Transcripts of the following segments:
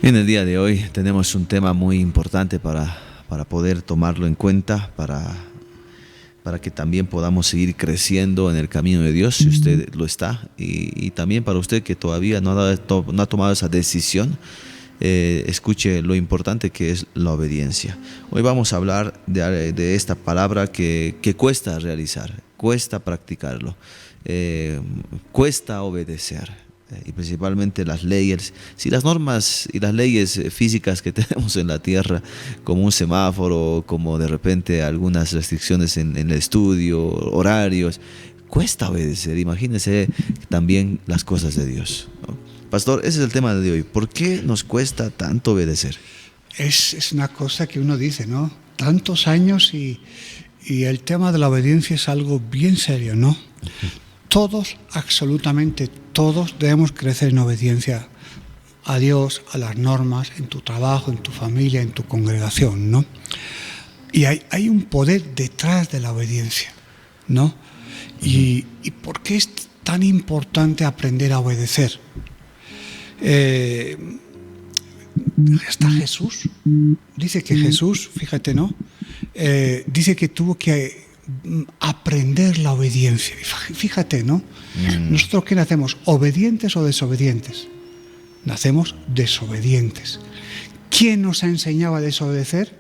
En el día de hoy tenemos un tema muy importante para poder tomarlo en cuenta, para que también podamos seguir creciendo en el camino de Dios, si usted lo está, y también para usted que todavía no ha tomado esa decisión, escuche lo importante que es la obediencia. Hoy vamos a hablar de esta palabra que cuesta realizar, cuesta practicarlo, cuesta obedecer. Y principalmente las leyes, si las normas y las leyes físicas que tenemos en la tierra, como un semáforo, como de repente algunas restricciones en el estudio, horarios, cuesta obedecer. Imagínense también las cosas de Dios, ¿no? Pastor, ese es el tema de hoy. ¿Por qué nos cuesta tanto obedecer? Es una cosa que uno dice, ¿no? Tantos años y el tema de la obediencia es algo bien serio, ¿no? Todos, absolutamente todos, debemos crecer en obediencia a Dios, a las normas, en tu trabajo, en tu familia, en tu congregación, ¿no? Y hay un poder detrás de la obediencia, ¿no? ¿Y por qué es tan importante aprender a obedecer? Está Jesús. Dice que Jesús, fíjate, ¿no? Dice que tuvo que aprender la obediencia. Fíjate, ¿no? ¿Nosotros qué nacemos? ¿Obedientes o desobedientes? Nacemos desobedientes. ¿Quién nos ha enseñado a desobedecer?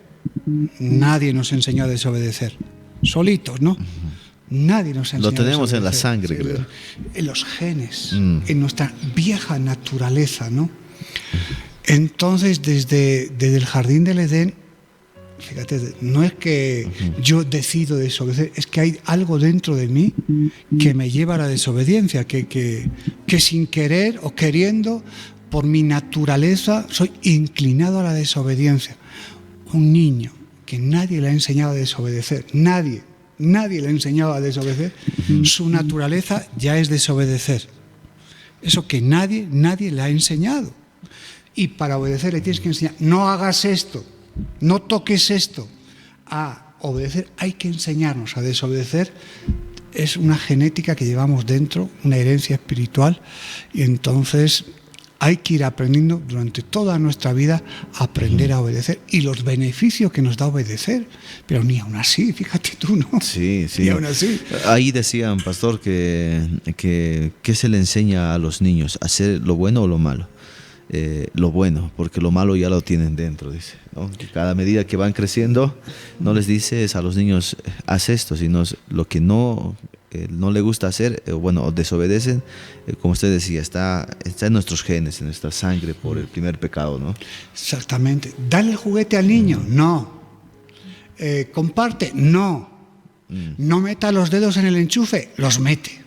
Nadie nos enseñó a desobedecer. Solitos, ¿no? Nadie nos ha enseñado. Lo tenemos en la sangre, sí, creo. En los genes, en nuestra vieja naturaleza, ¿no? Entonces, desde el jardín del Edén, fíjate, no es que yo decido desobedecer, es que hay algo dentro de mí que me lleva a la desobediencia, que sin querer o queriendo, por mi naturaleza, soy inclinado a la desobediencia. Un niño que nadie le ha enseñado a desobedecer, nadie le ha enseñado a desobedecer, su naturaleza ya es desobedecer. Eso que nadie le ha enseñado. Y para obedecer le tienes que enseñar, no hagas esto, no toques esto. A obedecer hay que enseñarnos a desobedecer. Es una genética que llevamos dentro, una herencia espiritual, y entonces hay que ir aprendiendo durante toda nuestra vida a aprender a obedecer y los beneficios que nos da obedecer. Pero ni aún así, fíjate tú, ¿no? Sí. Ni aún así. Ahí decían, pastor, que se le enseña a los niños, hacer lo bueno o lo malo. Lo bueno, porque lo malo ya lo tienen dentro, dice, ¿no? Que cada medida que van creciendo, no les dices a los niños, haz esto, sino lo que no le gusta hacer, o desobedecen, como usted decía, está en nuestros genes, en nuestra sangre, por el primer pecado, ¿no? Exactamente. Dale el juguete al niño, no. Comparte, no. No meta los dedos en el enchufe, los mete.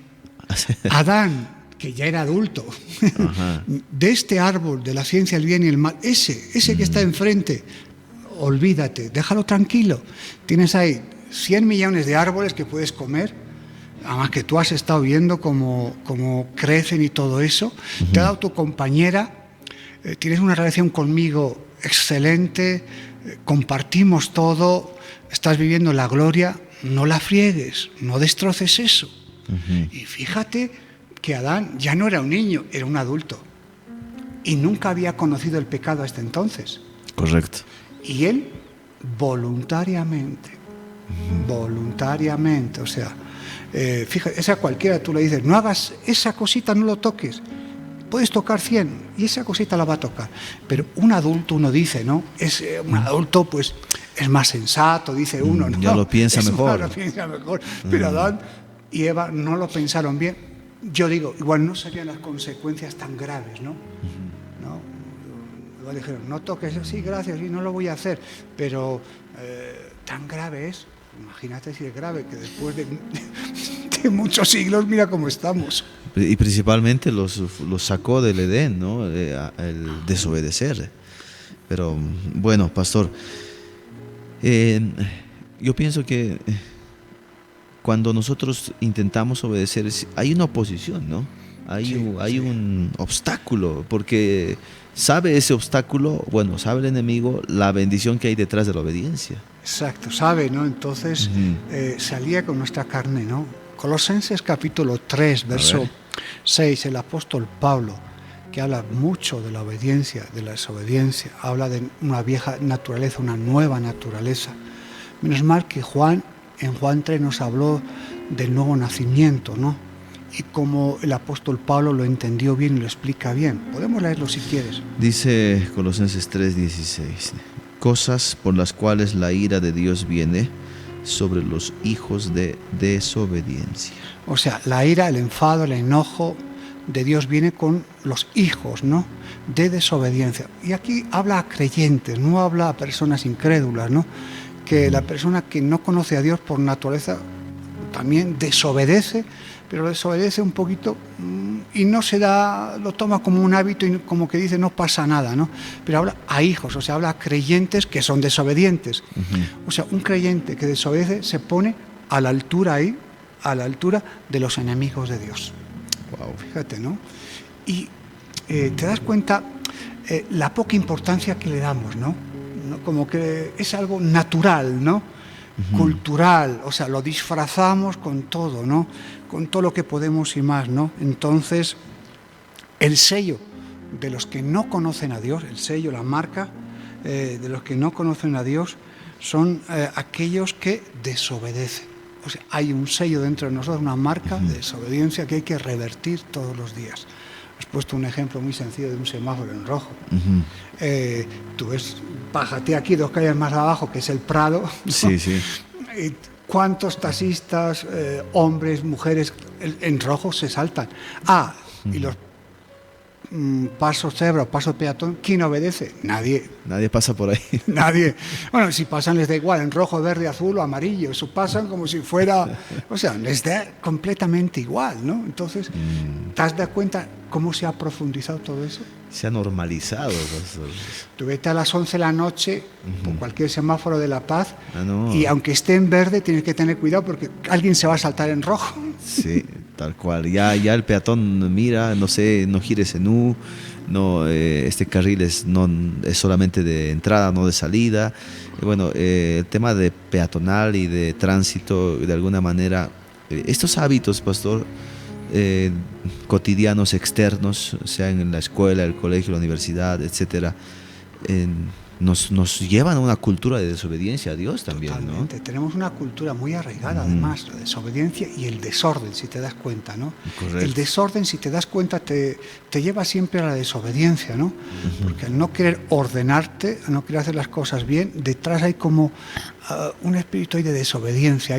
Adán, que ya era adulto, de este árbol de la ciencia del bien y el mal, ese que está enfrente, olvídate, déjalo tranquilo. Tienes ahí 100 millones de árboles que puedes comer, además que tú has estado viendo cómo crecen y todo eso. Te ha dado tu compañera, tienes una relación conmigo excelente, compartimos todo, estás viviendo la gloria, no la friegues, no destroces eso. Y fíjate que Adán ya no era un niño, era un adulto. Y nunca había conocido el pecado hasta entonces. Correcto. Y él voluntariamente, o sea, fíjate, esa cualquiera tú le dices, no hagas esa cosita, no lo toques. Puedes tocar 100 y esa cosita la va a tocar. Pero un adulto, uno dice, ¿no? Un adulto, pues, es más sensato, dice uno, ¿no? Ya lo piensa mejor. Pero Adán y Eva no lo pensaron bien. Yo digo, igual no serían las consecuencias tan graves, ¿no? ¿No? Igual dijeron, no toques, sí, gracias, sí, no lo voy a hacer, pero tan grave es, imagínate si es grave, que después de muchos siglos, mira cómo estamos. Y principalmente los sacó del Edén, ¿no? El desobedecer. Pero bueno, pastor, yo pienso que cuando nosotros intentamos obedecer, hay una oposición, ¿no? Hay un obstáculo, porque sabe ese obstáculo, sabe el enemigo la bendición que hay detrás de la obediencia. Exacto, sabe, ¿no? Entonces se alía con nuestra carne, ¿no? Colosenses capítulo 3, verso 6, el apóstol Pablo, que habla mucho de la obediencia, de la desobediencia, habla de una vieja naturaleza, una nueva naturaleza. Menos mal que en Juan 3 nos habló del nuevo nacimiento, ¿no? Y como el apóstol Pablo lo entendió bien y lo explica bien. Podemos leerlo si quieres. Dice Colosenses 3:16, cosas por las cuales la ira de Dios viene sobre los hijos de desobediencia. O sea, la ira, el enfado, el enojo de Dios viene con los hijos, ¿no? De desobediencia. Y aquí habla a creyentes, no habla a personas incrédulas, ¿no? Que la persona que no conoce a Dios por naturaleza también desobedece, pero desobedece un poquito y no se da, lo toma como un hábito y como que dice no pasa nada, ¿no? Pero habla a hijos, o sea, habla a creyentes que son desobedientes. O sea, un creyente que desobedece se pone a la altura ahí, a la altura de los enemigos de Dios. Wow. Fíjate, ¿no? Y te das cuenta la poca importancia que le damos, ¿no? Como que es algo natural, ¿no? Cultural, o sea, lo disfrazamos con todo, ¿no? Con todo lo que podemos y más, ¿no? Entonces, el sello de los que no conocen a Dios, el sello, la marca de los que no conocen a Dios, son aquellos que desobedecen. O sea, hay un sello dentro de nosotros, una marca de desobediencia que hay que revertir todos los días. Has puesto un ejemplo muy sencillo de un semáforo en rojo. Tú ves, bájate aquí 2 calles más abajo, que es el Prado, ¿no? Sí, sí. ¿Cuántos taxistas, hombres, mujeres, en rojo se saltan? Y los pasos cebra o paso peatón, ¿quién obedece? Nadie. Nadie pasa por ahí. Nadie. Bueno, si pasan les da igual, en rojo, verde, azul o amarillo. Eso pasan como si fuera... O sea, les da completamente igual, ¿no? Entonces, ¿te has dado cuenta cómo se ha profundizado todo eso? Se ha normalizado. Tú vete a las 11 de la noche por cualquier semáforo de La Paz no. Y aunque esté en verde tienes que tener cuidado porque alguien se va a saltar en rojo. Sí, tal cual. Ya el peatón mira, no sé, no gires en U, no, este carril es solamente de entrada, no de salida. Y bueno, el tema de peatonal y de tránsito, de alguna manera, estos hábitos, pastor, cotidianos externos, sean en la escuela, el colegio, la universidad, etcétera, nos llevan a una cultura de desobediencia a Dios también. Totalmente. ¿No? Tenemos una cultura muy arraigada, además, la desobediencia y el desorden, si te das cuenta, ¿no? Correcto. El desorden, si te das cuenta, te lleva siempre a la desobediencia, ¿no? Porque al no querer ordenarte, al no querer hacer las cosas bien, detrás hay como un espíritu ahí de desobediencia,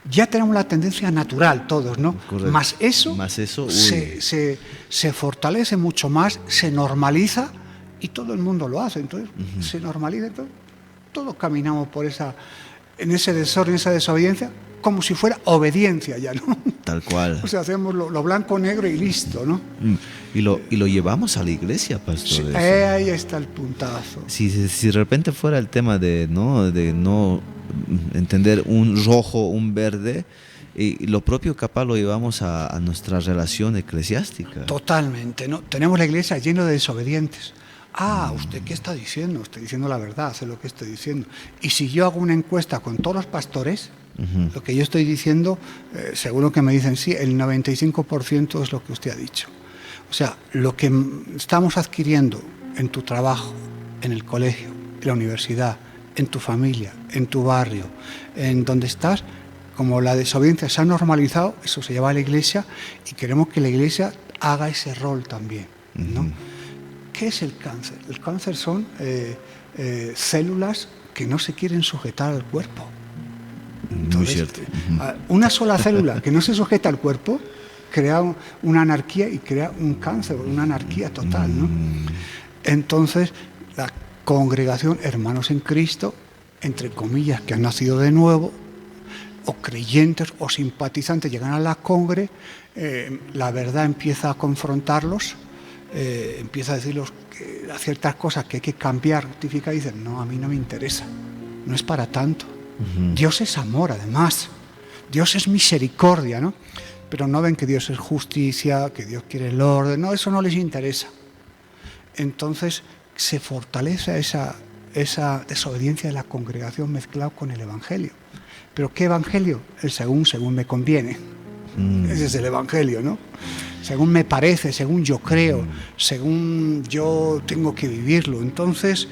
ya tenemos la tendencia natural todos, ¿no? Correcto. Más eso se fortalece mucho más, se normaliza y todo el mundo lo hace. Entonces se normaliza, todos caminamos en ese desorden, esa desobediencia, como si fuera obediencia ya, ¿no? Tal cual. O sea, hacemos lo blanco, negro y listo, ¿no? Y lo llevamos a la iglesia, pastor. Sí, ahí está el puntazo. Si de repente fuera el tema de no entender un rojo, un verde, y lo propio capaz lo llevamos a nuestra relación eclesiástica. Totalmente, ¿no? Tenemos la iglesia llena de desobedientes. ¿Usted qué está diciendo? Estoy diciendo la verdad, sé lo que estoy diciendo. Y si yo hago una encuesta con todos los pastores, lo que yo estoy diciendo, seguro que me dicen sí, el 95% es lo que usted ha dicho. O sea, lo que estamos adquiriendo en tu trabajo, en el colegio, en la universidad, en tu familia, en tu barrio, en donde estás, como la desobediencia se ha normalizado, eso se lleva a la iglesia y queremos que la iglesia haga ese rol también, ¿no? ¿Qué es el cáncer? El cáncer son células que no se quieren sujetar al cuerpo. Entonces, muy cierto. Una sola célula que no se sujeta al cuerpo crea una anarquía y crea un cáncer, una anarquía total, ¿no? Entonces, la congregación, hermanos en Cristo, entre comillas, que han nacido de nuevo, o creyentes o simpatizantes, llegan a la congre, la verdad empieza a confrontarlos, empieza a decirles ciertas cosas que hay que cambiar, rectificar, y dicen, no, a mí no me interesa, no es para tanto. Dios es amor, además. Dios es misericordia, ¿no? Pero no ven que Dios es justicia, que Dios quiere el orden, no, eso no les interesa. Entonces se fortalece esa desobediencia de la congregación mezclado con el Evangelio. ¿Pero qué Evangelio? El según me conviene. Ese es el Evangelio, ¿no? según me parece, según yo creo, según yo tengo que vivirlo. Entonces,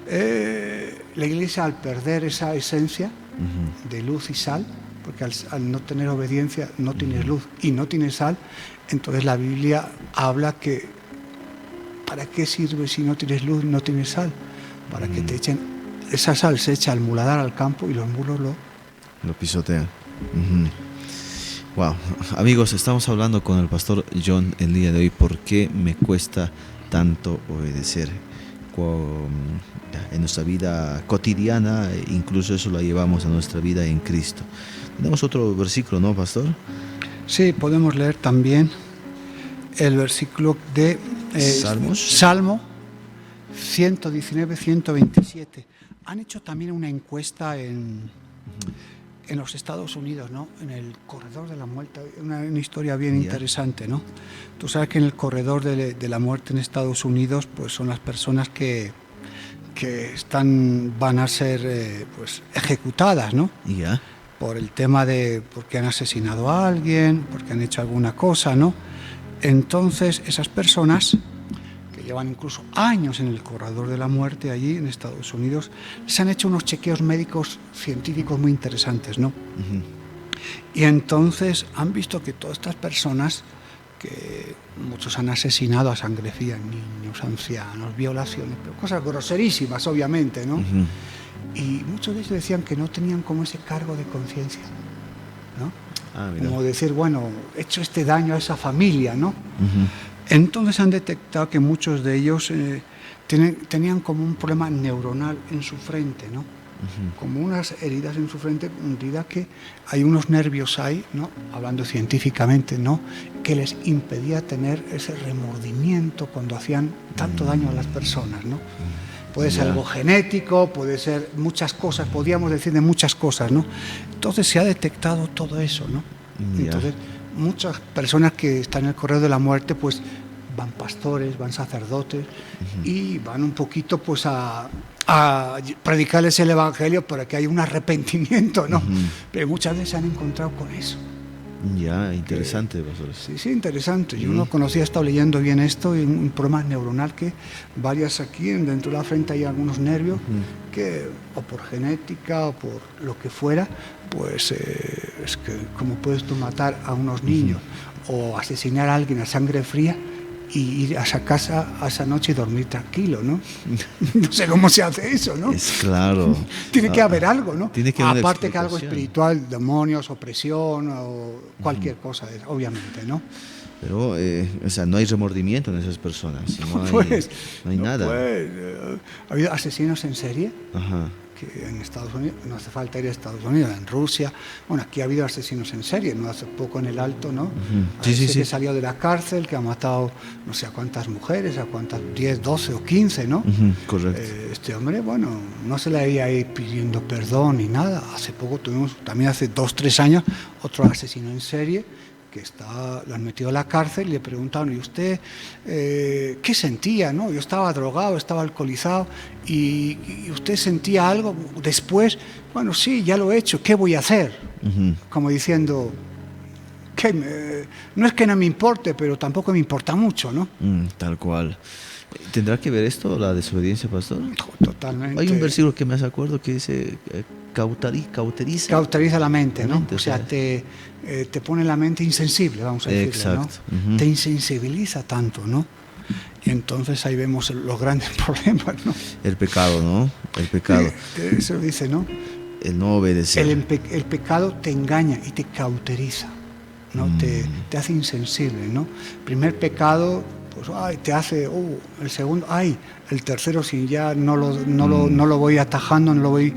la Iglesia, al perder esa esencia de luz y sal, porque al no tener obediencia no tienes luz y no tienes sal, entonces la Biblia habla que ¿para qué sirve si no tienes luz y no tienes sal? Para que te echen, esa sal se echa al muladar, al campo, y los mulos lo pisotean. Wow, amigos, estamos hablando con el pastor John el día de hoy. ¿Por qué me cuesta tanto obedecer? En nuestra vida cotidiana, incluso eso lo llevamos a nuestra vida en Cristo. Tenemos otro versículo, ¿no, pastor? Sí, podemos leer también el versículo de Salmo 119, 127. Han hecho también una encuesta en los Estados Unidos, ¿no? En el corredor de la muerte, una historia bien interesante, ¿no? Tú sabes que en el corredor de la muerte en Estados Unidos, pues son las personas que van a ser pues ejecutadas, ¿no? Por el tema de porque han asesinado a alguien, porque han hecho alguna cosa, ¿no? Entonces esas personas que llevan incluso años en el corredor de la muerte allí en Estados Unidos, les han hecho unos chequeos médicos científicos muy interesantes, ¿no? Y entonces han visto que todas estas personas, que muchos han asesinado a sangre fría, niños, ancianos, violaciones, pero cosas groserísimas, obviamente, ¿no? Y muchos de ellos decían que no tenían como ese cargo de conciencia, ¿no? Como decir, bueno, he hecho este daño a esa familia, ¿no? Entonces han detectado que muchos de ellos tenían como un problema neuronal en su frente, ¿no? Como unas heridas en su frente, hundida, que hay unos nervios ahí, ¿no? Hablando científicamente, ¿no? Que les impedía tener ese remordimiento cuando hacían tanto daño a las personas, ¿no? Puede ser algo genético, puede ser muchas cosas, podríamos decir de muchas cosas, ¿no? Entonces se ha detectado todo eso, ¿no? Entonces muchas personas que están en el corredor de la muerte, pues van pastores, van sacerdotes y van un poquito pues a predicarles el evangelio para que haya un arrepentimiento, ¿no? Pero muchas veces se han encontrado con eso. Interesante, pastor. Sí, interesante. Yo no conocía, he estado leyendo bien esto, y un problema neuronal que varias aquí, dentro de la frente hay algunos nervios que, o por genética o por lo que fuera, pues es que como puedes tú matar a unos niños o asesinar a alguien a sangre fría y ir a esa casa a esa noche y dormir tranquilo, ¿no? No sé cómo se hace eso, ¿no? Es claro. Tiene que haber algo, ¿no? Tiene que haber aparte que algo espiritual, demonios, opresión o cualquier cosa, obviamente, ¿no? Pero, o sea, no hay remordimiento en esas personas. No hay nada. Ha habido asesinos en serie. Que en Estados Unidos, no hace falta ir a Estados Unidos, en Rusia, bueno, aquí ha habido asesinos en serie, no hace poco en el Alto, ¿no? Que salió de la cárcel, que ha matado no sé a cuántas mujeres, a cuántas, 10, 12 o 15, ¿no? Correcto. Este hombre, bueno, no se le había ido pidiendo perdón ni nada. Hace poco tuvimos, también hace 2, 3 años, otro asesino en serie, que lo han metido a la cárcel y le preguntaron, ¿y usted qué sentía? ¿No? Yo estaba drogado, estaba alcoholizado, y usted sentía algo después. Bueno, sí, ya lo he hecho, ¿qué voy a hacer? Como diciendo, no es que no me importe, pero tampoco me importa mucho, ¿no? Tal cual. ¿Tendrá que ver esto, la desobediencia, pastor? Totalmente. Hay un versículo que me acuerdo que dice, cauteriza la mente, ¿no? O sea, te pone la mente insensible, vamos a decirlo. Exacto. ¿No? Te insensibiliza tanto, ¿no? Y entonces ahí vemos los grandes problemas, ¿no? El pecado, ¿no? El pecado. Eso dice, ¿no? El no obedecer. El pecado te engaña y te cauteriza, ¿no? Te hace insensible, ¿no? Primer pecado, pues te hace, el segundo, el tercero, si ya no lo voy atajando, no lo voy,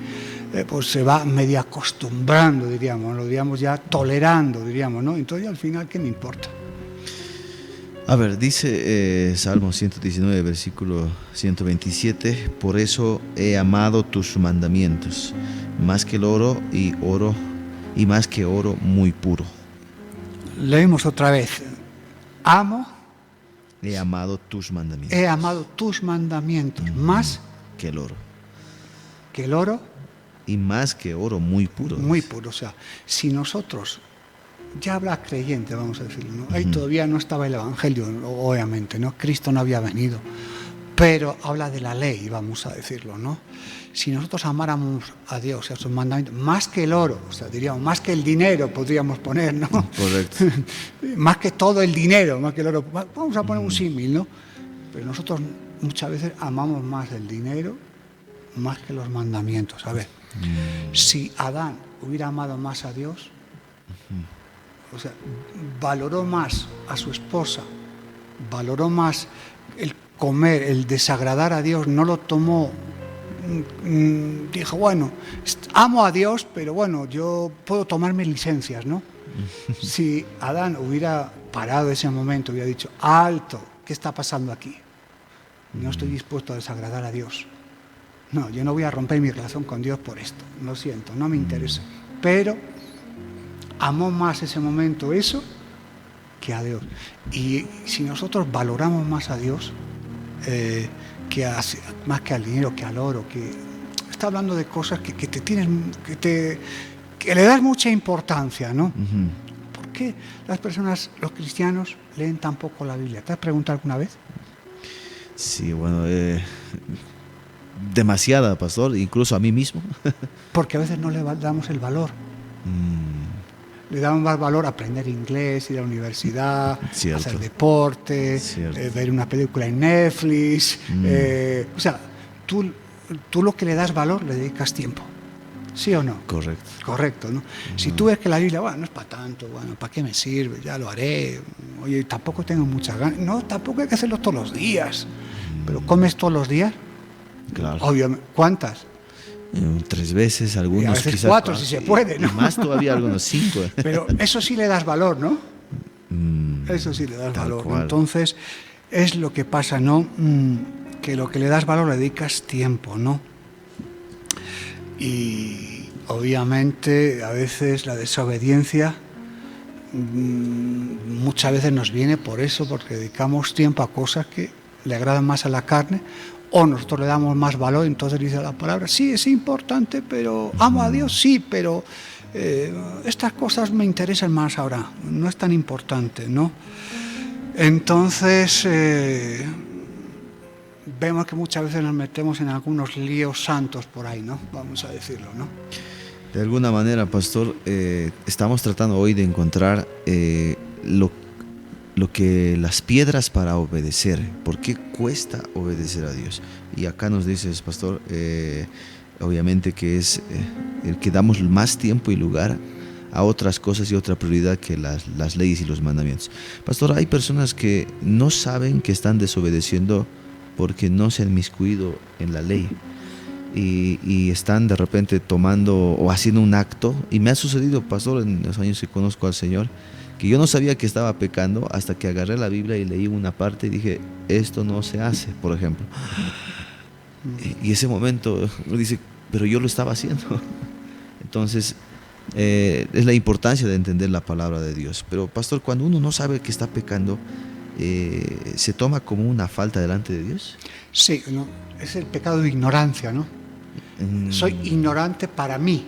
pues se va medio acostumbrando, diríamos, lo diríamos ya tolerando, diríamos, ¿no? Entonces al final, ¿qué me importa? A ver, dice Salmo 119, versículo 127, por eso he amado tus mandamientos, más que el oro y más que oro muy puro. Leemos otra vez. He amado tus mandamientos. He amado tus mandamientos, más que el oro. Que el oro. Y más que oro muy puro. Muy puro. O sea, si nosotros ya habla creyente, vamos a decirlo, ¿no? Ahí todavía no estaba el Evangelio, obviamente, ¿no? Cristo no había venido, pero habla de la ley, vamos a decirlo, ¿no? Si nosotros amáramos a Dios y a sus mandamientos, más que el oro, o sea, diríamos, más que el dinero podríamos poner, ¿no? Correcto. Más que todo el dinero, más que el oro, vamos a poner un símil, ¿no? Pero nosotros muchas veces amamos más el dinero más que los mandamientos. A ver, si Adán hubiera amado más a Dios, o sea, valoró más a su esposa, valoró más el comer, el desagradar a Dios, no lo tomó, dijo, bueno, amo a Dios, pero bueno, yo puedo tomarme licencias, ¿no? Si Adán hubiera parado ese momento, hubiera dicho, alto, ¿qué está pasando aquí? No estoy dispuesto a desagradar a Dios. No, yo no voy a romper mi relación con Dios por esto. Lo siento, no me interesa. Pero amó más ese momento eso que a Dios. Y si nosotros valoramos más a Dios, más que al dinero, que al oro, que está hablando de cosas que le das mucha importancia, ¿no? ¿Por qué las personas, los cristianos, leen tan poco la Biblia? ¿Te has preguntado alguna vez? Sí, bueno, demasiada, pastor, incluso a mí mismo. Porque a veces no le damos el valor. Le damos más valor a aprender inglés, ir a la universidad, hacer deporte, ver una película en Netflix. O sea, tú lo que le das valor le dedicas tiempo. ¿Sí o no? Correcto. Correcto, ¿no? Si tú ves que la Biblia, bueno, no es para tanto, bueno, ¿para qué me sirve? Ya lo haré. Oye, tampoco tengo muchas ganas. No, tampoco hay que hacerlo todos los días. Pero ¿comes todos los días? Claro. Obviamente. ¿Cuántas? 3 veces, algunos y a veces quizás 4 si se puede, ¿no? Y más todavía, algunos 5. Pero eso sí le das valor, ¿no? Eso sí le das valor. Cual. Entonces, es lo que pasa, ¿no? Que lo que le das valor le dedicas tiempo, ¿no? Y obviamente a veces la desobediencia muchas veces nos viene por eso, porque dedicamos tiempo a cosas que le agradan más a la carne, o nosotros le damos más valor. Entonces dice la palabra, sí, es importante, pero amo a Dios, sí, pero estas cosas me interesan más ahora, no es tan importante, ¿no? Entonces vemos que muchas veces nos metemos en algunos líos santos por ahí, ¿no? Vamos a decirlo, ¿no? De alguna manera, pastor, estamos tratando hoy de encontrar lo que las piedras para obedecer. ¿Por qué cuesta obedecer a Dios? Y acá nos dices, pastor, obviamente que es el que damos más tiempo y lugar a otras cosas y otra prioridad que las leyes y los mandamientos. Pastor, hay personas que no saben que están desobedeciendo porque no se han inmiscuido en la ley y están de repente tomando o haciendo un acto, y me ha sucedido, pastor, en los años que conozco al Señor, que yo no sabía que estaba pecando hasta que agarré la Biblia y leí una parte y dije, esto no se hace, por ejemplo. Y ese momento dice, pero yo lo estaba haciendo. Entonces es la importancia de entender la palabra de Dios. Pero pastor, cuando uno no sabe que está pecando, ¿se toma como una falta delante de Dios? Sí, no, es el pecado de ignorancia, ¿no? Soy ignorante para mí,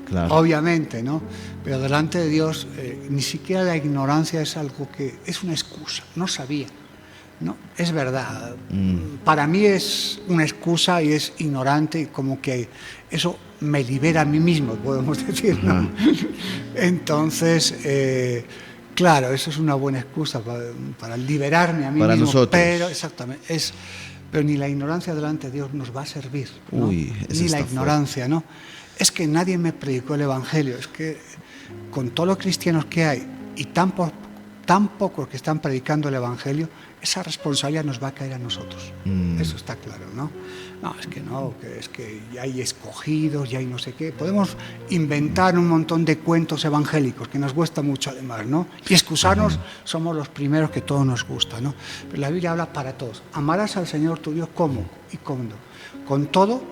claro. Obviamente, ¿no? Pero delante de Dios ni siquiera la ignorancia es algo que es una excusa, no sabía, ¿no? Es verdad, para mí es una excusa y es ignorante, y como que eso me libera a mí mismo, podemos decir, ¿no? Entonces, claro, eso es una buena excusa para liberarme a mí para mismo. Nosotros. Pero, exactamente, pero ni la ignorancia delante de Dios nos va a servir, ¿no? Ni la ignorancia, ¿no? Es que nadie me predicó el Evangelio, es que con todos los cristianos que hay y tan pocos que están predicando el Evangelio, esa responsabilidad nos va a caer a nosotros. Eso está claro, ¿no? No, es que ya hay escogidos, ya hay no sé qué. Podemos inventar un montón de cuentos evangélicos, que nos gusta mucho además, ¿no? Y excusarnos, somos los primeros que todo nos gusta, ¿no? Pero la Biblia habla para todos. Amarás al Señor tu Dios, ¿cómo? ¿Y cuándo? Con todo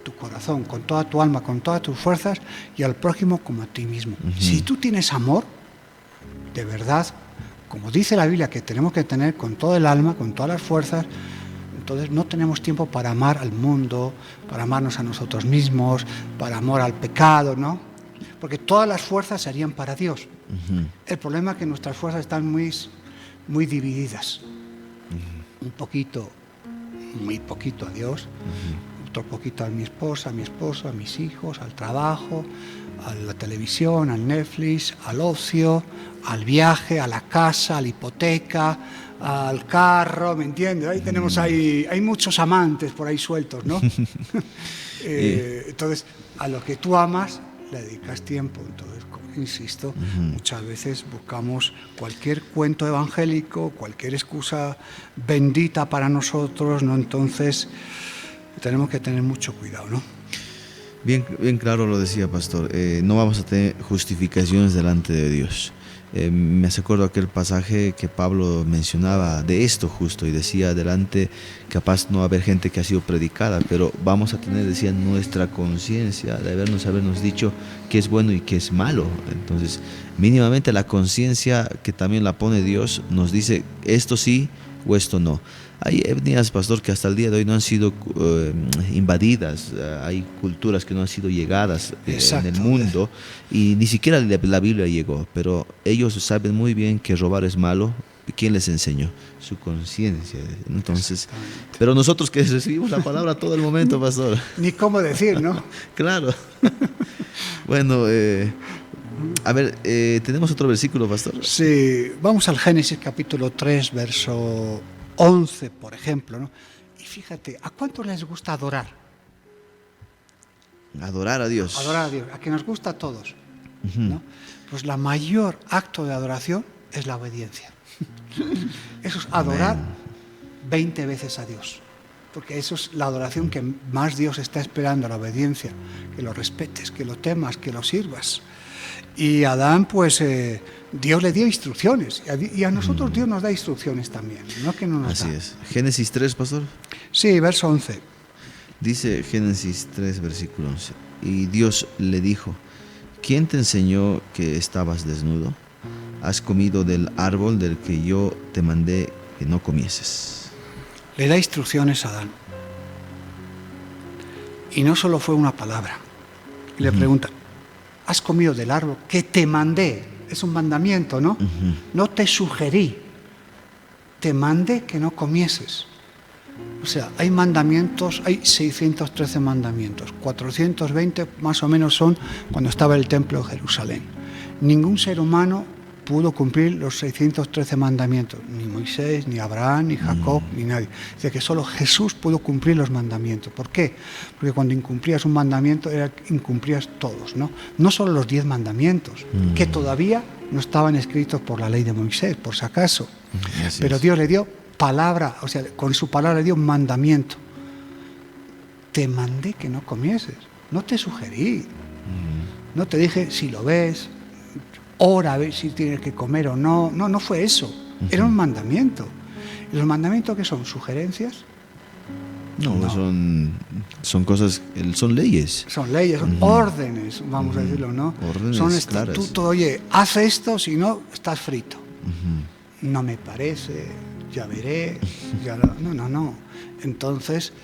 tu corazón, con toda tu alma, con todas tus fuerzas, y al prójimo como a ti mismo. Si tú tienes amor, de verdad, como dice la Biblia que tenemos que tener con todo el alma, con todas las fuerzas, entonces no tenemos tiempo para amar al mundo, para amarnos a nosotros mismos, para amor al pecado, ¿no? porque todas las fuerzas serían para Dios. El problema es que nuestras fuerzas están muy, muy divididas. Un poquito, muy poquito a Dios, otro poquito a mi esposa, a mi esposo, a mis hijos, al trabajo, a la televisión, al Netflix, al ocio, al viaje, a la casa, a la hipoteca, al carro, ¿me entiendes? Ahí tenemos hay muchos amantes por ahí sueltos, ¿no? Entonces, a lo que tú amas le dedicas tiempo. Entonces, insisto, muchas veces buscamos cualquier cuento evangélico, cualquier excusa bendita para nosotros, ¿no? Entonces, tenemos que tener mucho cuidado, ¿no? Bien, bien claro lo decía, pastor. No vamos a tener justificaciones delante de Dios. Me hace acuerdo aquel pasaje que Pablo mencionaba de esto justo y decía adelante, capaz no va a haber gente que ha sido predicada, pero vamos a tener, decía, nuestra conciencia de habernos dicho qué es bueno y qué es malo. Entonces, mínimamente la conciencia que también la pone Dios nos dice esto sí o esto no. Hay etnias, pastor, que hasta el día de hoy no han sido invadidas, hay culturas que no han sido llegadas en el mundo y ni siquiera la Biblia llegó, pero ellos saben muy bien que robar es malo. ¿Quién les enseñó? Su conciencia. Entonces, pero nosotros que recibimos la palabra todo el momento, pastor. Ni cómo decir, ¿no? Claro. Bueno, a ver, ¿tenemos otro versículo, pastor? Sí, vamos al Génesis capítulo 3, verso 11, por ejemplo, ¿no? Y fíjate, ¿a cuántos les gusta adorar? Adorar a Dios. Adorar a Dios, a que nos gusta a todos, ¿no? Pues la mayor acto de adoración es la obediencia. Eso es adorar 20 veces a Dios. Porque eso es la adoración que más Dios está esperando, la obediencia. Que lo respetes, que lo temas, que lo sirvas. Y a Adán, pues, Dios le dio instrucciones. Y a nosotros Dios nos da instrucciones también. No que no nos Así da. es. Génesis 3, pastor. Sí, verso 11. Dice Génesis 3, versículo 11. Y Dios le dijo, ¿quién te enseñó que estabas desnudo? ¿Has comido del árbol del que yo te mandé que no comieses? Le da instrucciones a Adán. Y no solo fue una palabra. Le pregunta, ¿has comido del árbol que te mandé? Es un mandamiento, ¿no? No te sugerí. Te mandé que no comieses. O sea, hay mandamientos, hay 613 mandamientos. 420 más o menos son cuando estaba el templo de Jerusalén. Ningún ser humano pudo cumplir los 613 mandamientos, ni Moisés, ni Abraham, ni Jacob, ni nadie. Dice que solo Jesús pudo cumplir los mandamientos. ¿Por qué? Porque cuando incumplías un mandamiento, incumplías todos, ¿no? No solo los 10 mandamientos, que todavía no estaban escritos por la ley de Moisés, por si acaso. Pero Dios le dio palabra, o sea, con su palabra le dio un mandamiento. Te mandé que no comieses, no te sugerí. No te dije si lo ves, ora a ver si tienes que comer o no. No fue eso. Era un mandamiento. ¿Y los mandamientos qué son? ¿Sugerencias? No. Son cosas, son leyes. Son leyes, son órdenes, vamos a decirlo, ¿no? Órdenes son estatutos. claras. Oye, haz esto, si no, estás frito. No me parece, ya veré. No. Entonces,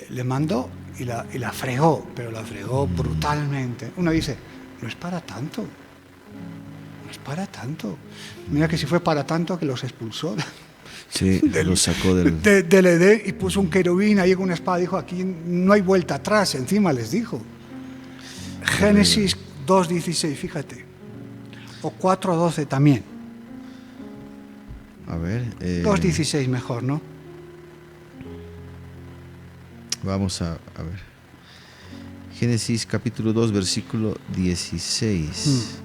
le mandó y la fregó, pero la fregó brutalmente. Uno dice, no es para tanto. Para tanto. Mira que si fue para tanto que los expulsó. Sí, los sacó del Edén y puso un querubín ahí con una espada. Dijo, aquí no hay vuelta atrás, encima les dijo. Génesis 2:16, fíjate. O 4:12 también. A ver. 2:16 mejor, ¿no? Vamos a ver. Génesis capítulo 2, versículo 16.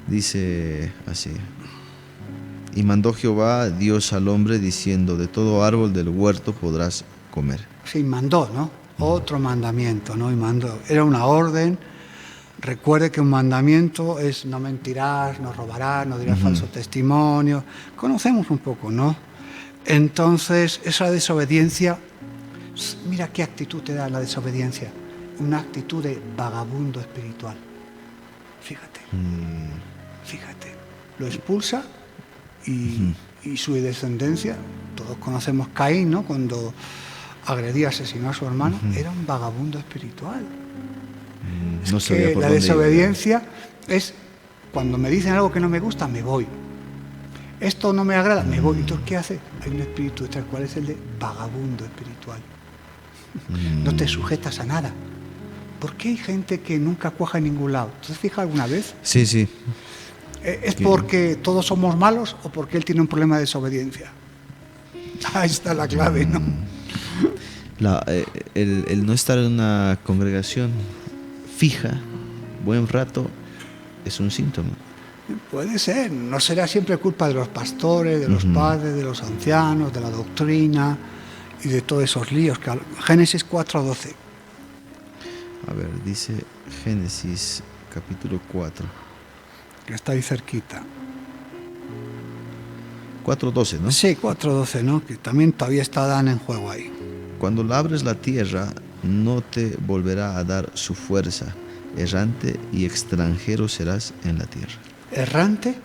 Dice así: y mandó Jehová Dios al hombre diciendo, de todo árbol del huerto podrás comer. Sí, mandó, ¿no? Otro mandamiento, ¿no? Y mandó. Era una orden. Recuerde que un mandamiento es no mentirás, no robarás, no dirás falso testimonio. Conocemos un poco, ¿no? Entonces, esa desobediencia, mira qué actitud te da la desobediencia. Una actitud de vagabundo espiritual. Fíjate. Fíjate, lo expulsa y su descendencia, todos conocemos Caín, ¿no? Cuando agredía, asesinó a su hermano, era un vagabundo espiritual. No sabía por la dónde desobediencia Es cuando me dicen algo que no me gusta, me voy. Esto no me agrada, me voy. Entonces, ¿qué hace? Hay un espíritu tal cual es el de vagabundo espiritual. No te sujetas a nada. ¿Por qué hay gente que nunca cuaja en ningún lado? ¿Te has fijado alguna vez? Sí, sí. ¿Es porque todos somos malos o porque él tiene un problema de desobediencia? Ahí está la clave, ¿no? El no estar en una congregación fija, buen rato, es un síntoma. Puede ser, no será siempre culpa de los pastores, de los padres, de los ancianos, de la doctrina y de todos esos líos. Génesis 4:12. A ver, dice Génesis capítulo 4. Que está ahí cerquita. 4:12, ¿no? Sí, 4:12, ¿no? Que también todavía está Adán en juego ahí. Cuando labres la tierra, no te volverá a dar su fuerza. Errante y extranjero serás en la tierra. Errante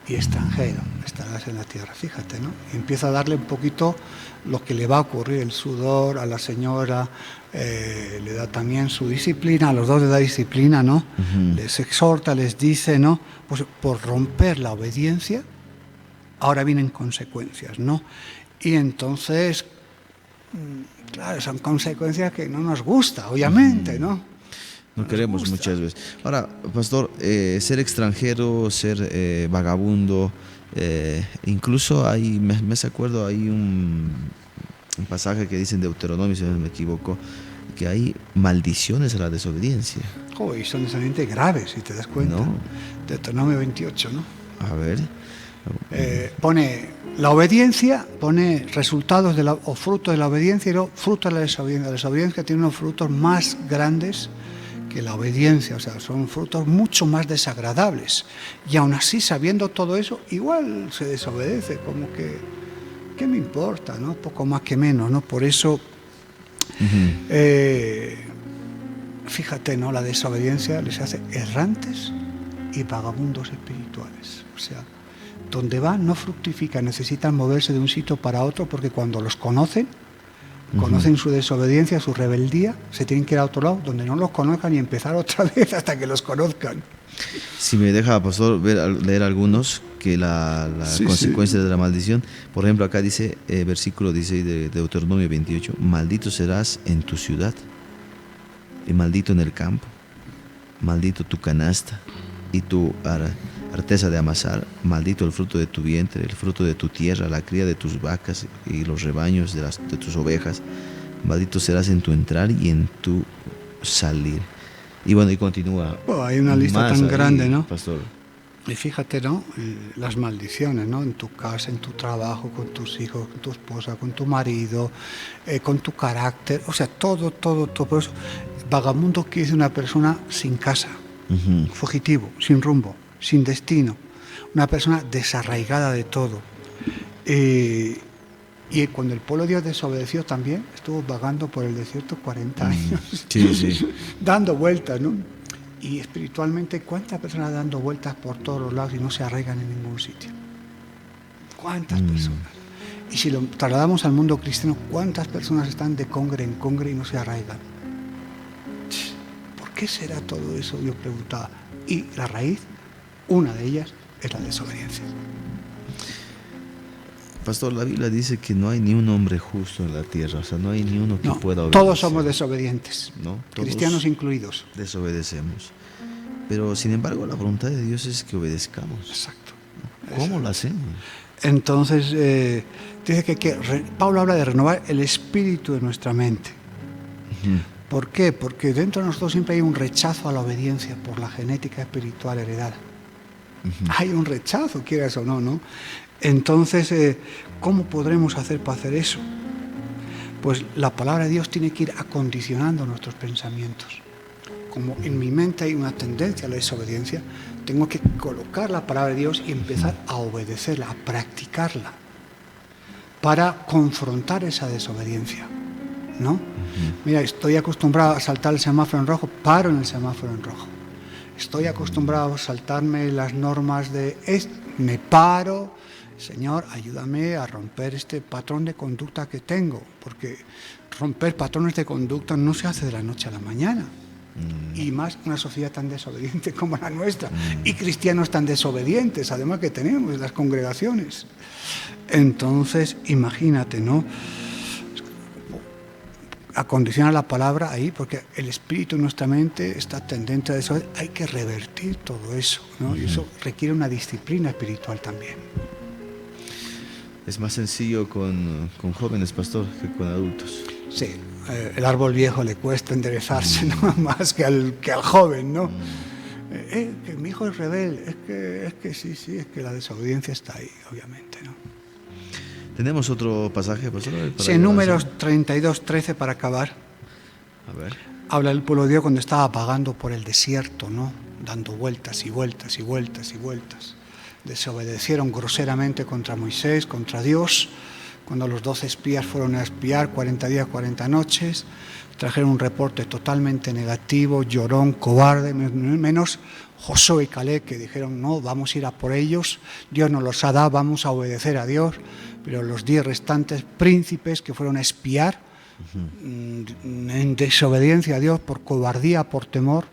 y extranjero estarás en la tierra, fíjate, ¿no? Y empieza a darle un poquito lo que le va a ocurrir, el sudor a la señora, le da también su disciplina, a los dos le da disciplina, ¿no? Les exhorta, les dice, ¿no? Pues por romper la obediencia, ahora vienen consecuencias, ¿no? Y entonces, claro, son consecuencias que no nos gusta, obviamente, ¿no? No queremos muchas veces. Ahora, pastor, ser extranjero, ser vagabundo, incluso hay, me acuerdo, hay un pasaje que dice en Deuteronomio, si no me equivoco, que hay maldiciones a la desobediencia. Oh, y son necesariamente graves, si te das cuenta. ¿No? Deuteronomio 28, ¿no? A ver. Pone la obediencia, pone resultados o frutos de la obediencia y luego frutos de la desobediencia. La desobediencia tiene unos frutos más grandes que la obediencia, o sea, son frutos mucho más desagradables. Y aún así, sabiendo todo eso, igual se desobedece, como que, ¿qué me importa, no? Poco más que menos, ¿no? Por eso, fíjate, ¿no? La desobediencia les hace errantes y vagabundos espirituales. O sea, donde van no fructifican, necesitan moverse de un sitio para otro porque cuando los conocen su desobediencia, su rebeldía, se tienen que ir a otro lado donde no los conozcan y empezar otra vez hasta que los conozcan. Si me deja, pastor, leer algunos que la consecuencia de la maldición. Por ejemplo, acá dice, versículo 16 de Deuteronomio 28, maldito serás en tu ciudad y maldito en el campo, maldito tu canasta y tu arteza de amasar, maldito el fruto de tu vientre, el fruto de tu tierra, la cría de tus vacas y los rebaños de tus ovejas. Maldito serás en tu entrar y en tu salir. Y bueno, y continúa. Oh, hay una lista tan grande, ¿no? Pastor. Y fíjate, ¿no? Las maldiciones, ¿no? En tu casa, en tu trabajo, con tus hijos, con tu esposa, con tu marido, con tu carácter. O sea, todo. Por eso, vagabundo quiere decir una persona sin casa, fugitivo, sin rumbo, sin destino, una persona desarraigada de todo. Y cuando el pueblo de Dios desobedeció también, estuvo vagando por el desierto 40 años, sí. dando vueltas, ¿no? Y espiritualmente, ¿cuántas personas dando vueltas por todos los lados y no se arraigan en ningún sitio? ¿Cuántas personas? Y si lo trasladamos al mundo cristiano, ¿cuántas personas están de congre en congre y no se arraigan? ¿Por qué será todo eso? Yo preguntaba. Y la raíz, una de ellas, es la desobediencia. Pastor, la Biblia dice que no hay ni un hombre justo en la tierra, o sea, no hay ni uno que pueda obedecer. Todos somos desobedientes, ¿no? Todos cristianos incluidos. Desobedecemos. Pero, sin embargo, la voluntad de Dios es que obedezcamos. Exacto. ¿Cómo lo hacemos? Entonces, dice que Pablo habla de renovar el espíritu de nuestra mente. ¿Por qué? Porque dentro de nosotros siempre hay un rechazo a la obediencia por la genética espiritual heredada. Hay un rechazo, quieras o no, ¿no? Entonces, ¿cómo podremos hacer para hacer eso? Pues la palabra de Dios tiene que ir acondicionando nuestros pensamientos. Como en mi mente hay una tendencia a la desobediencia, tengo que colocar la palabra de Dios y empezar a obedecerla, a practicarla, para confrontar esa desobediencia, ¿no? Mira, estoy acostumbrado a saltar el semáforo en rojo, paro en el semáforo en rojo. Estoy acostumbrado a saltarme las normas me paro. Señor, ayúdame a romper este patrón de conducta que tengo, porque romper patrones de conducta no se hace de la noche a la mañana. Y más una sociedad tan desobediente como la nuestra. Y cristianos tan desobedientes, además que tenemos las congregaciones. Entonces, imagínate, ¿no? Acondiciona la palabra ahí, porque el espíritu en nuestra mente está tendente a eso. Hay que revertir todo eso, ¿no? Y eso requiere una disciplina espiritual también. Es más sencillo con jóvenes, pastor, que con adultos. Sí, el árbol viejo le cuesta enderezarse, ¿no? Más que al joven, ¿no? Que mi hijo es rebelde, es que sí, es que la desobediencia está ahí, obviamente, ¿no? ¿Tenemos otro pasaje, pastor? Sí, Números 32:13 para acabar. A ver. Habla el pueblo de Dios cuando estaba vagando por el desierto, ¿no? Dando vueltas y vueltas y vueltas y vueltas. Desobedecieron groseramente contra Moisés, contra Dios. Cuando los 12 espías fueron a espiar 40 días, 40 noches, trajeron un reporte totalmente negativo, llorón, cobarde, menos Josué y Caleb, que dijeron, no, vamos a ir a por ellos, Dios nos los ha dado, vamos a obedecer a Dios. Pero los 10 restantes príncipes que fueron a espiar, en desobediencia a Dios, por cobardía, por temor,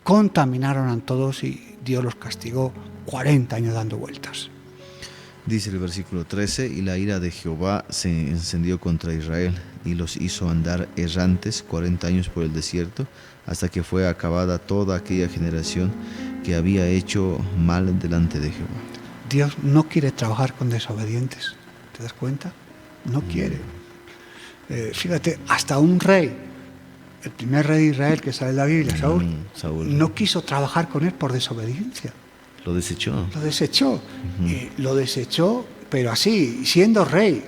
contaminaron a todos y Dios los castigó 40 años dando vueltas. Dice el versículo 13, y la ira de Jehová se encendió contra Israel, y los hizo andar errantes 40 años por el desierto, hasta que fue acabada toda aquella generación que había hecho mal delante de Jehová. Dios no quiere trabajar con desobedientes, ¿te das cuenta? No quiere. Fíjate, hasta un rey, el primer rey de Israel que sale en la Biblia, Saúl, no quiso trabajar con él por desobediencia. Lo desechó. Lo desechó, pero así, siendo rey.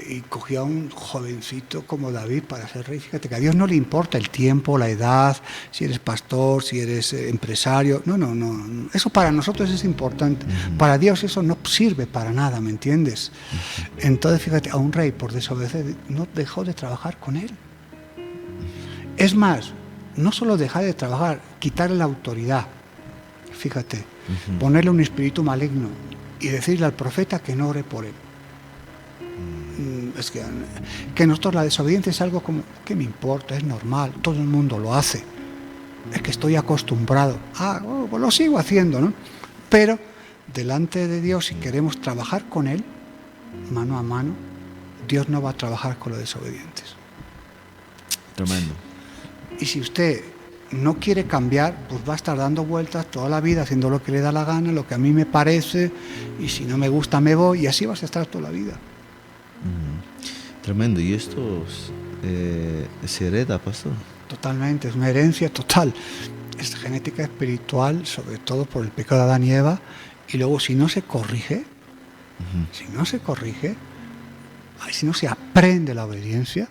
Y cogió a un jovencito como David para ser rey. Fíjate que a Dios no le importa el tiempo, la edad, si eres pastor, si eres empresario. No. Eso para nosotros es importante. Para Dios eso no sirve para nada, ¿me entiendes? Entonces, fíjate, a un rey por desobedecer no dejó de trabajar con él. Es más, no solo dejar de trabajar, quitarle la autoridad. Fíjate, ponerle un espíritu maligno y decirle al profeta que no ore por él. Es que nosotros la desobediencia es algo como, ¿qué me importa? Es normal, todo el mundo lo hace. Es que estoy acostumbrado. Pues lo sigo haciendo, ¿no? Pero delante de Dios, si queremos trabajar con Él, mano a mano, Dios no va a trabajar con los desobedientes. Tremendo. Y si usted no quiere cambiar, pues va a estar dando vueltas toda la vida haciendo lo que le da la gana, lo que a mí me parece, y si no me gusta me voy, y así vas a estar toda la vida. Tremendo. ¿Y esto se hereda, pastor? Totalmente, es una herencia total. Es genética espiritual, sobre todo por el pecado de Adán y Eva. Y luego, si no se corrige, si no se aprende la obediencia,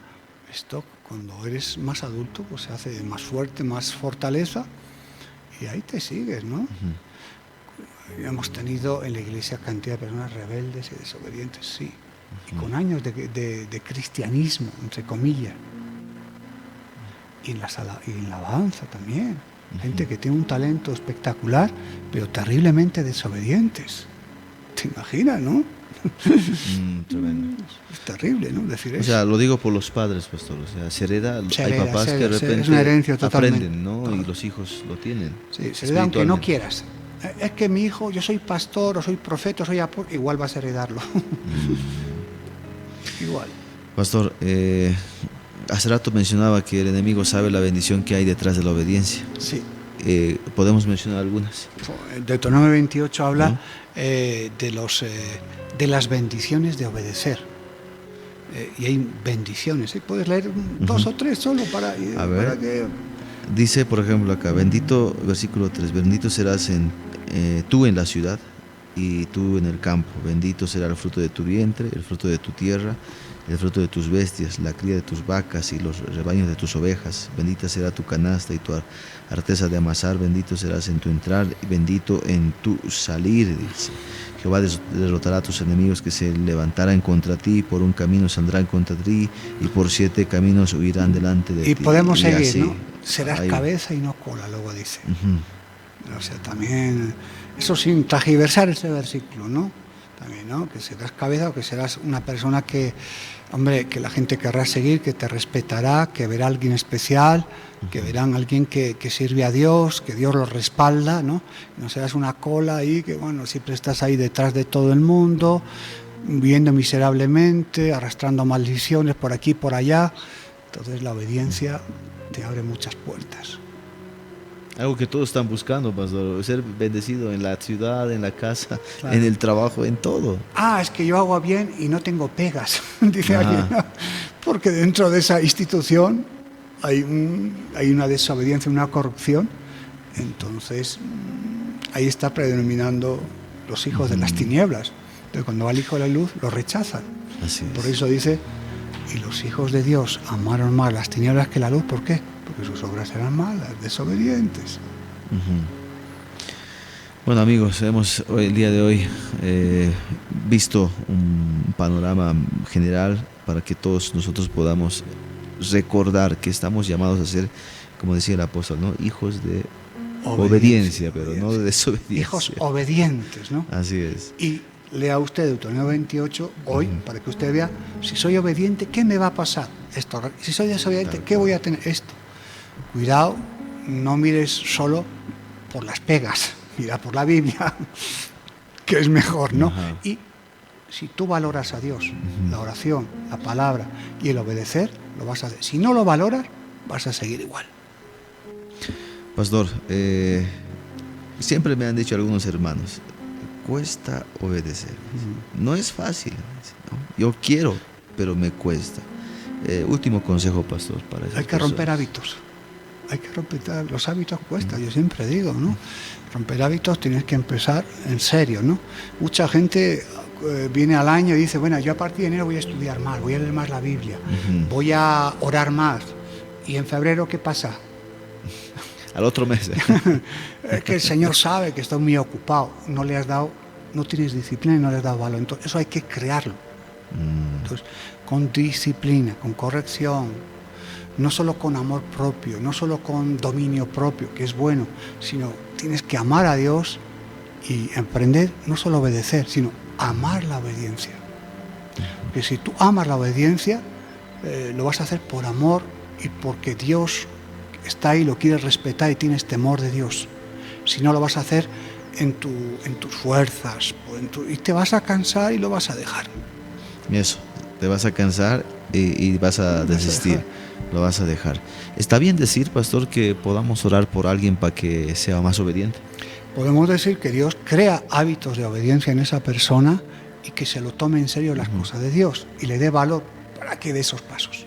esto cuando eres más adulto, pues se hace más fuerte, más fortaleza, y ahí te sigues, ¿no? Hemos tenido en la iglesia cantidad de personas rebeldes y desobedientes, sí. Y con años de cristianismo, entre comillas. Y en la alabanza también. Gente que tiene un talento espectacular, pero terriblemente desobedientes. ¿Te imaginas, no? Tremendo. Es terrible, ¿no? Decir eso. O sea, lo digo por los padres, pastor. O sea, se hereda. Hay papás que de repente es una herencia aprenden, ¿no? Y los hijos lo tienen. Sí, se hereda aunque no quieras. Es que mi hijo, yo soy pastor, o soy profeta, o soy apóstol, igual vas a heredarlo. Igual. Pastor, hace rato mencionaba que el enemigo sabe la bendición que hay detrás de la obediencia. Sí. ¿Podemos mencionar algunas? Deuteronomio 28 habla de las bendiciones de obedecer. Y hay bendiciones. Puedes leer 2 o 3 solo para que... Dice, por ejemplo, acá, bendito, versículo 3, bendito serás tú en la ciudad y tú en el campo. Bendito será el fruto de tu vientre, el fruto de tu tierra, el fruto de tus bestias, la cría de tus vacas y los rebaños de tus ovejas. Bendita será tu canasta y tu arteza de amasar. Bendito serás en tu entrar y bendito en tu salir, dice. Jehová derrotará a tus enemigos que se levantarán contra ti. Por un camino saldrán contra ti y por 7 caminos huirán delante de ti. Y podemos seguir, así, ¿no? Serás cabeza y no cola, luego dice. O sea, también, eso sin tergiversar ese versículo, ¿no? también, ¿no? Que serás cabeza o que serás una persona que, hombre, que la gente querrá seguir, que te respetará, que verá a alguien especial, que verán a alguien que sirve a Dios, que Dios lo respalda, ¿no? No serás una cola ahí que, bueno, siempre estás ahí detrás de todo el mundo, viviendo miserablemente, arrastrando maldiciones por aquí y por allá. Entonces la obediencia te abre muchas puertas. Algo que todos están buscando, pastor, ser bendecido en la ciudad, en la casa, Claro. en el trabajo, en todo. Es que yo hago bien y no tengo pegas, dice alguien, ¿no? Porque dentro de esa institución hay una desobediencia, una corrupción. Entonces ahí está predominando los hijos de las tinieblas. Entonces cuando va el hijo de la luz, lo rechazan. Así es. Por eso dice, y los hijos de Dios amaron más las tinieblas que la luz. ¿Por qué? Porque sus obras eran malas, desobedientes. Bueno, amigos, hemos el día de hoy visto un panorama general para que todos nosotros podamos recordar que estamos llamados a ser, como decía el apóstol, ¿no? Hijos de obediencia, pero no de desobediencia. Hijos obedientes, ¿no? Así es. Y lea usted Deuteronomio 28 hoy, para que usted vea, si soy obediente, ¿qué me va a pasar? Esto. Si soy desobediente, ¿qué voy a tener? Esto. Cuidado, no mires solo por las pegas, mira por la Biblia, que es mejor, ¿no? Ajá. Y si tú valoras a Dios, la oración, la palabra y el obedecer, lo vas a hacer. Si no lo valoras, vas a seguir igual. Pastor, siempre me han dicho algunos hermanos, cuesta obedecer. No es fácil, ¿no? Yo quiero, pero me cuesta. Último consejo, pastor, para esas Hay que romper personas. hábitos. Hay que romper los hábitos, cuesta, yo siempre digo, ¿no? Romper hábitos tienes que empezar en serio, ¿no? Mucha gente viene al año y dice, bueno, yo a partir de enero voy a estudiar más, voy a leer más la Biblia, voy a orar más. ¿Y en febrero qué pasa? Al otro mes. Es que el Señor sabe que estoy muy ocupado, no tienes disciplina y no le has dado valor. Entonces, eso hay que crearlo. Entonces, con disciplina, con corrección, no solo con amor propio, no solo con dominio propio, que es bueno, sino tienes que amar a Dios y aprender no solo a obedecer, sino amar la obediencia. Porque si tú amas la obediencia, lo vas a hacer por amor y porque Dios está ahí, lo quieres respetar y tienes temor de Dios. Si no, lo vas a hacer en tus fuerzas y te vas a cansar y lo vas a dejar. Eso, te vas a cansar y vas a desistir. Lo vas a dejar. ¿Está bien decir, pastor, que podamos orar por alguien para que sea más obediente? Podemos decir que Dios crea hábitos de obediencia en esa persona y que se lo tome en serio las cosas de Dios y le dé valor para que dé esos pasos.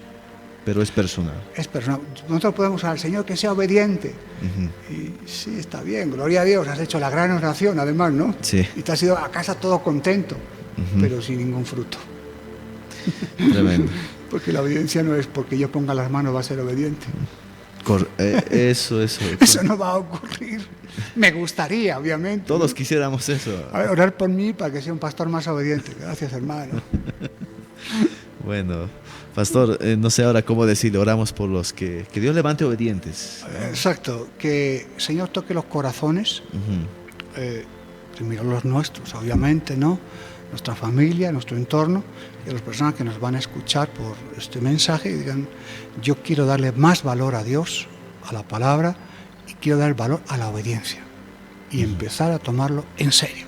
Pero es personal. Es personal. Nosotros podemos orar al Señor que sea obediente. Y sí, está bien, gloria a Dios, has hecho la gran oración además, ¿no? Sí. Y te has ido a casa todo contento, pero sin ningún fruto. Tremendo. Porque la obediencia no es porque yo ponga las manos va a ser obediente. Eso. Eso no va a ocurrir. Me gustaría, obviamente. Todos quisiéramos eso. A ver, orar por mí para que sea un pastor más obediente. Gracias, hermano. Bueno, pastor, no sé ahora cómo decirlo. Oramos por los que Dios levante obedientes. Exacto. Que el Señor toque los corazones. Primero los nuestros, obviamente, ¿no? Nuestra familia, nuestro entorno, y a las personas que nos van a escuchar por este mensaje y digan, yo quiero darle más valor a Dios, a la palabra, y quiero dar valor a la obediencia. Y empezar a tomarlo en serio.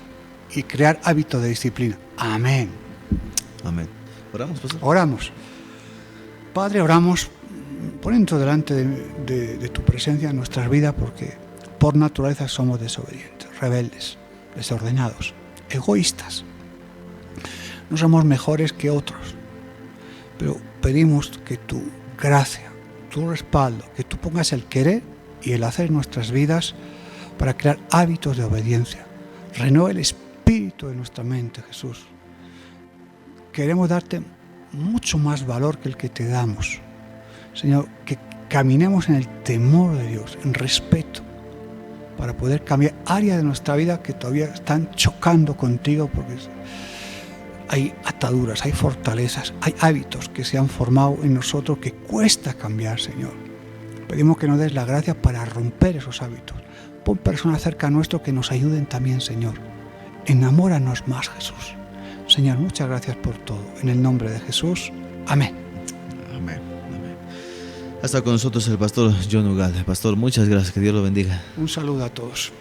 Y crear hábitos de disciplina. Amén. Amén. ¿Oramos, pastor? Oramos. Padre, oramos poniendo delante de tu presencia en nuestras vidas porque por naturaleza somos desobedientes, rebeldes, desordenados, egoístas. No somos mejores que otros, pero pedimos que tu gracia, tu respaldo, que tú pongas el querer y el hacer en nuestras vidas para crear hábitos de obediencia. Renueva el espíritu de nuestra mente, Jesús. Queremos darte mucho más valor que el que te damos. Señor, que caminemos en el temor de Dios, en respeto, para poder cambiar áreas de nuestra vida que todavía están chocando contigo porque hay ataduras, hay fortalezas, hay hábitos que se han formado en nosotros que cuesta cambiar, Señor. Pedimos que nos des la gracia para romper esos hábitos. Pon personas cerca nuestro que nos ayuden también, Señor. Enamóranos más, Jesús. Señor, muchas gracias por todo. En el nombre de Jesús. Amén. Amén. Amén. Hasta con nosotros el pastor John Ugalde. Pastor, muchas gracias. Que Dios lo bendiga. Un saludo a todos.